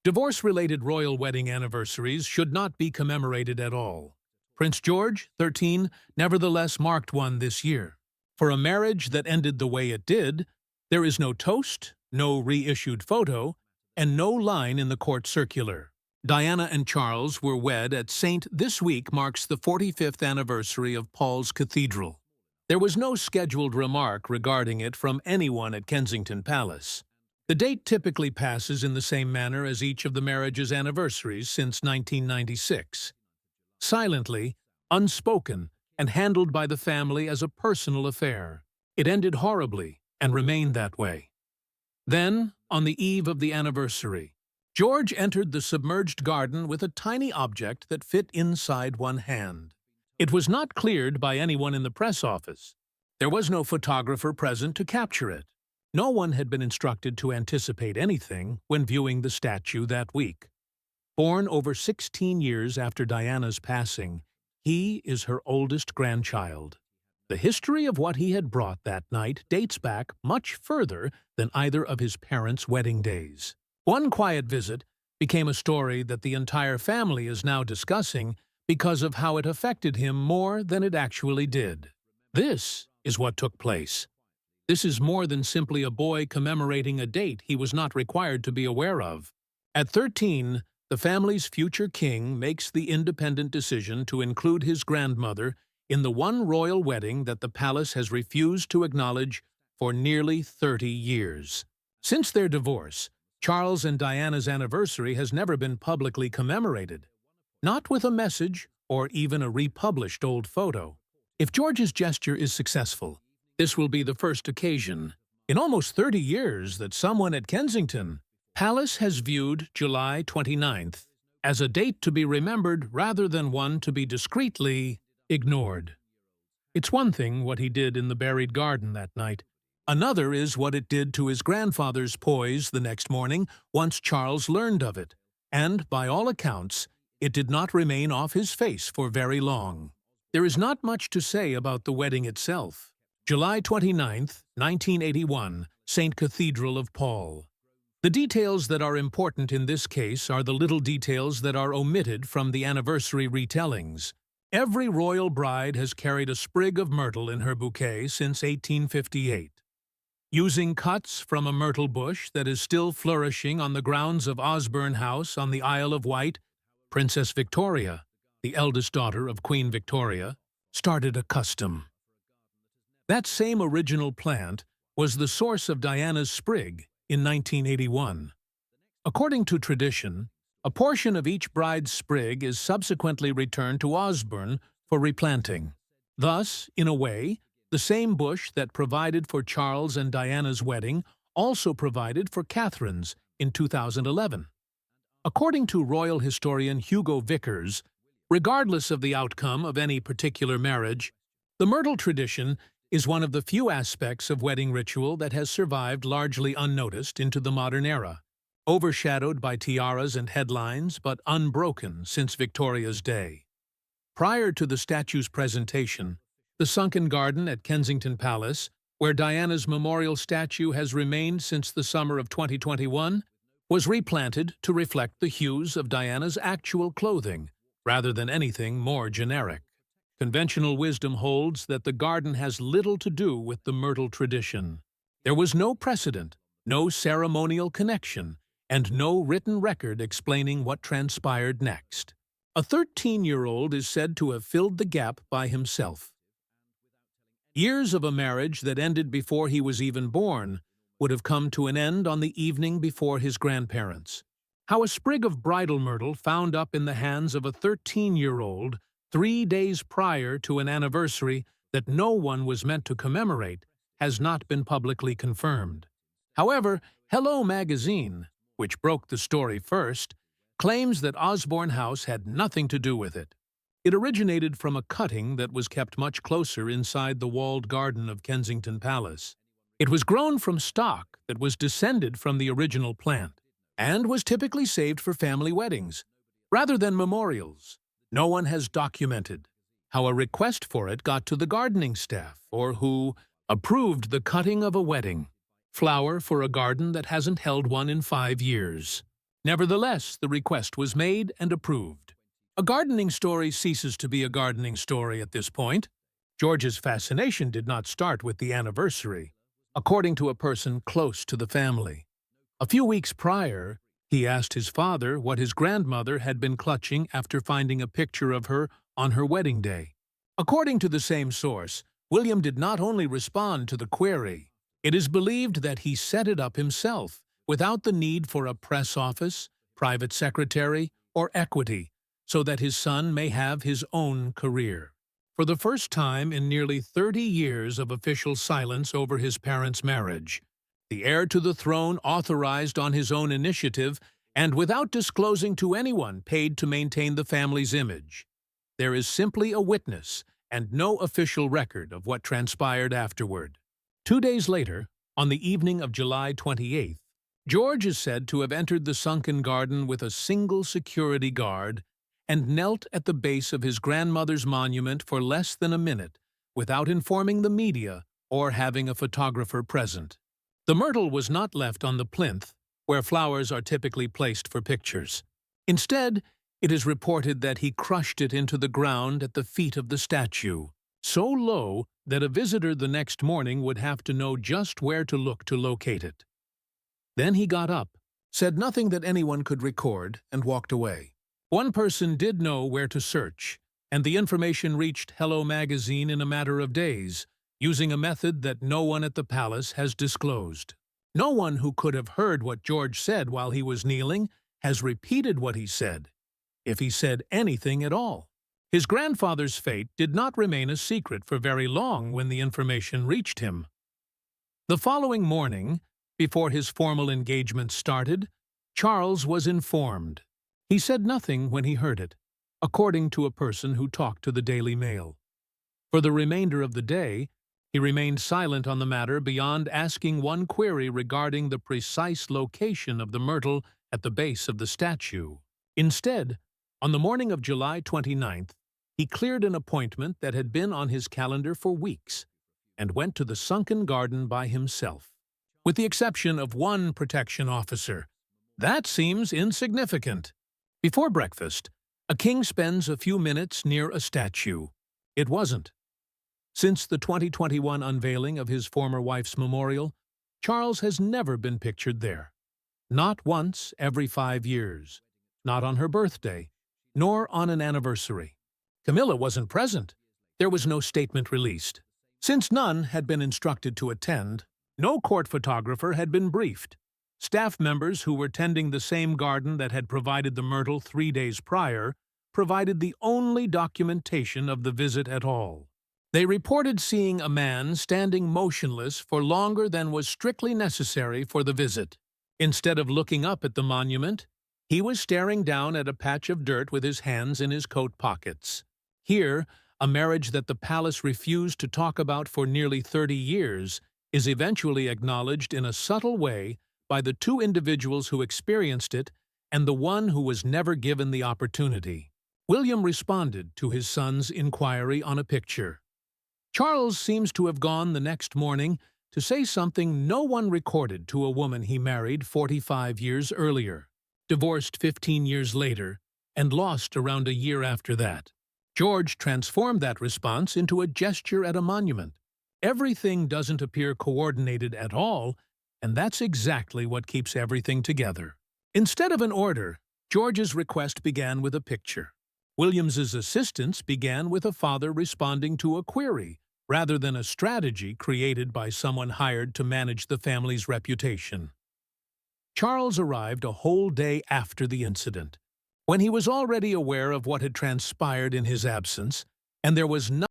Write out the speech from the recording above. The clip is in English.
Divorce-related royal wedding anniversaries should not be commemorated at all. Prince George, 13, nevertheless marked one this year. For a marriage that ended the way it did, there is no toast, no reissued photo, and no line in the court circular. Diana and Charles were wed at St. This week marks the 45th anniversary of Paul's Cathedral. There was no scheduled remark regarding it from anyone at Kensington Palace. The date typically passes in the same manner as each of the marriage's anniversaries since 1996. Silently, unspoken, and handled by the family as a personal affair. It ended horribly and remained that way. Then, on the eve of the anniversary, George entered the submerged garden with a tiny object that fit inside one hand. It was not cleared by anyone in the press office. There was no photographer present to capture it. No one had been instructed to anticipate anything when viewing the statue that week. Born over 16 years after Diana's passing, he is her oldest grandchild. The history of what he had brought that night dates back much further than either of his parents' wedding days. One quiet visit became a story that the entire family is now discussing because of how it affected him more than it actually did. This is what took place. This is more than simply a boy commemorating a date he was not required to be aware of. At 13, the family's future king makes the independent decision to include his grandmother in the one royal wedding that the palace has refused to acknowledge for nearly 30 years. Since their divorce, Charles and Diana's anniversary has never been publicly commemorated, not with a message or even a republished old photo. If George's gesture is successful, this will be the first occasion in almost 30 years that someone at Kensington Palace has viewed July 29th as a date to be remembered rather than one to be discreetly ignored. It's one thing what he did in the buried garden that night. Another is what it did to his grandfather's poise the next morning once Charles learned of it, and, by all accounts, it did not remain off his face for very long. There is not much to say about the wedding itself. July 29th, 1981, St. Cathedral of Paul. The details that are important in this case are the little details that are omitted from the anniversary retellings. Every royal bride has carried a sprig of myrtle in her bouquet since 1858. Using cuts from a myrtle bush that is still flourishing on the grounds of Osborne House on the Isle of Wight, Princess Victoria, the eldest daughter of Queen Victoria, started a custom. That same original plant was the source of Diana's sprig in 1981. According to tradition, a portion of each bride's sprig is subsequently returned to Osborne for replanting. Thus, in a way, the same bush that provided for Charles and Diana's wedding also provided for Catherine's in 2011. According to royal historian Hugo Vickers, regardless of the outcome of any particular marriage, the myrtle tradition is one of the few aspects of wedding ritual that has survived largely unnoticed into the modern era, overshadowed by tiaras and headlines but unbroken since Victoria's day. Prior to the statue's presentation, the sunken garden at Kensington Palace, where Diana's memorial statue has remained since the summer of 2021, was replanted to reflect the hues of Diana's actual clothing, rather than anything more generic. Conventional wisdom holds that the garden has little to do with the myrtle tradition. There was no precedent, no ceremonial connection, and no written record explaining what transpired next. A 13-year-old is said to have filled the gap by himself. Years of a marriage that ended before he was even born would have come to an end on the evening before his grandparents. How a sprig of bridal myrtle found up in the hands of a 13-year-old 3 days prior to an anniversary that no one was meant to commemorate has not been publicly confirmed. However, Hello magazine, which broke the story first, claims that Osborne House had nothing to do with it. It originated from a cutting that was kept much closer inside the walled garden of Kensington Palace. It was grown from stock that was descended from the original plant, and was typically saved for family weddings, rather than memorials. No one has documented how a request for it got to the gardening staff or who approved the cutting of a wedding flower for a garden that hasn't held one in 5 years. Nevertheless, the request was made and approved. A gardening story ceases to be a gardening story at this point. George's fascination did not start with the anniversary, according to a person close to the family. A few weeks prior, he asked his father what his grandmother had been clutching after finding a picture of her on her wedding day. According to the same source, William did not only respond to the query. It is believed that he set it up himself, without the need for a press office, private secretary, or equity, so that his son may have his own career. For the first time in nearly 30 years of official silence over his parents' marriage, the heir to the throne authorized on his own initiative and without disclosing to anyone paid to maintain the family's image. There is simply a witness and no official record of what transpired afterward. 2 days later, on the evening of July 28th, George is said to have entered the sunken garden with a single security guard and knelt at the base of his grandmother's monument for less than a minute without informing the media or having a photographer present. The myrtle was not left on the plinth, where flowers are typically placed for pictures. Instead, it is reported that he crushed it into the ground at the feet of the statue, so low that a visitor the next morning would have to know just where to look to locate it. Then he got up, said nothing that anyone could record, and walked away. One person did know where to search, and the information reached Hello magazine in a matter of days, using a method that no one at the palace has disclosed. No one who could have heard what George said while he was kneeling has repeated what he said, if he said anything at all. His grandfather's fate did not remain a secret for very long when the information reached him. The following morning, before his formal engagement started, Charles was informed. He said nothing when he heard it, according to a person who talked to the Daily Mail. For the remainder of the day, he remained silent on the matter beyond asking one query regarding the precise location of the myrtle at the base of the statue. Instead, on the morning of July 29th, he cleared an appointment that had been on his calendar for weeks and went to the sunken garden by himself. With the exception of one protection officer, that seems insignificant. Before breakfast, a king spends a few minutes near a statue. It wasn't. Since the 2021 unveiling of his former wife's memorial, Charles has never been pictured there. Not once every 5 years, not on her birthday, nor on an anniversary. Camilla wasn't present. There was no statement released. Since none had been instructed to attend, no court photographer had been briefed. Staff members who were tending the same garden that had provided the myrtle 3 days prior provided the only documentation of the visit at all. They reported seeing a man standing motionless for longer than was strictly necessary for the visit. Instead of looking up at the monument, he was staring down at a patch of dirt with his hands in his coat pockets. Here, a marriage that the palace refused to talk about for nearly 30 years is eventually acknowledged in a subtle way by the 2 individuals who experienced it and the one who was never given the opportunity. William responded to his son's inquiry on a picture. Charles seems to have gone the next morning to say something no one recorded to a woman he married 45 years earlier, divorced 15 years later, and lost around a year after that. George transformed that response into a gesture at a monument. Everything doesn't appear coordinated at all, and that's exactly what keeps everything together. Instead of an order, George's request began with a picture. Williams's assistance began with a father responding to a query, rather than a strategy created by someone hired to manage the family's reputation. Charles arrived a whole day after the incident, when he was already aware of what had transpired in his absence, and there was nothing